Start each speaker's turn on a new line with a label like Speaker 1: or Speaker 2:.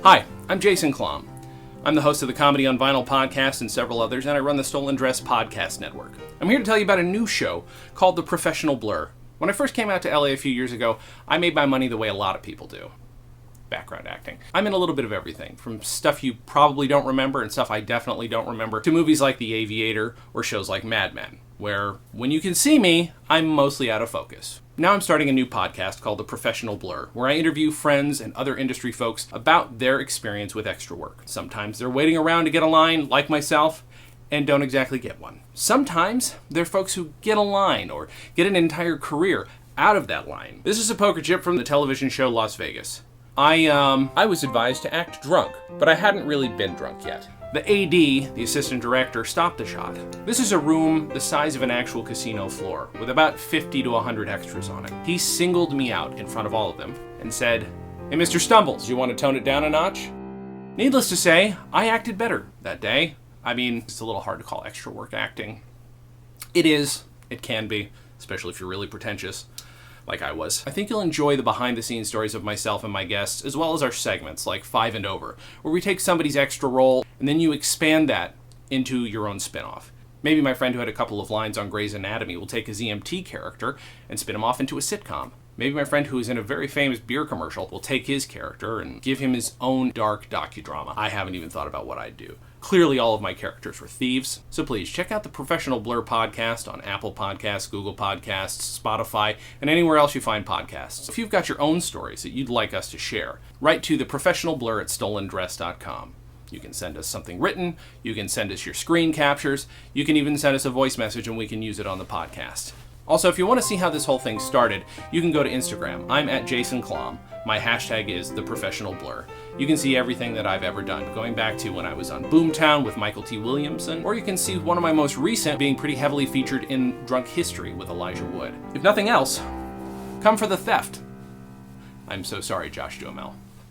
Speaker 1: Hi, I'm Jason Klamm. I'm the host of the Comedy on Vinyl podcast and several others, and I run the Stolen Dress podcast network. I'm here to tell you about a new show called The Professional Blur. When I first came out to LA a few years ago, I made my money the way a lot of people do. Background acting. I'm in a little bit of everything, from stuff you probably don't remember and stuff I definitely don't remember, to movies like The Aviator or shows like Mad Men, where, when you can see me, I'm mostly out of focus. Now I'm starting a new podcast called The Professional Blur, where I interview friends and other industry folks about their experience with extra work. Sometimes they're waiting around to get a line, like myself, and don't exactly get one. Sometimes they're folks who get a line or get an entire career out of that line. This is a poker chip from the television show Las Vegas. I was advised to act drunk, but I hadn't really been drunk yet. The AD, the assistant director, stopped the shot. This is a room the size of an actual casino floor, with about 50 to 100 extras on it. He singled me out in front of all of them and said, "Hey, Mr. Stumbles, you want to tone it down a notch?" Needless to say, I acted better that day. I mean, it's a little hard to call extra work acting. It is. It can be, especially if you're really pretentious, like I was. I think you'll enjoy the behind-the-scenes stories of myself and my guests, as well as our segments like 5 and Over, where we take somebody's extra role and then you expand that into your own spin-off. Maybe my friend who had a couple of lines on Grey's Anatomy will take his EMT character and spin him off into a sitcom. Maybe my friend who is in a very famous beer commercial will take his character and give him his own dark docudrama. I haven't even thought about what I'd do. Clearly all of my characters were thieves, so please check out the Professional Blur podcast on Apple Podcasts, Google Podcasts, Spotify, and anywhere else you find podcasts. If you've got your own stories that you'd like us to share, write to theprofessionalblur@stolendress.com. You can send us something written, you can send us your screen captures, you can even send us a voice message and we can use it on the podcast. Also, if you want to see how this whole thing started, you can go to Instagram. I'm at Jason Klamm. My hashtag is TheProfessionalBlur. You can see everything that I've ever done, going back to when I was on Boomtown with Michael T. Williamson, or you can see one of my most recent being pretty heavily featured in Drunk History with Elijah Wood. If nothing else, come for the theft. I'm so sorry, Josh Duhamel.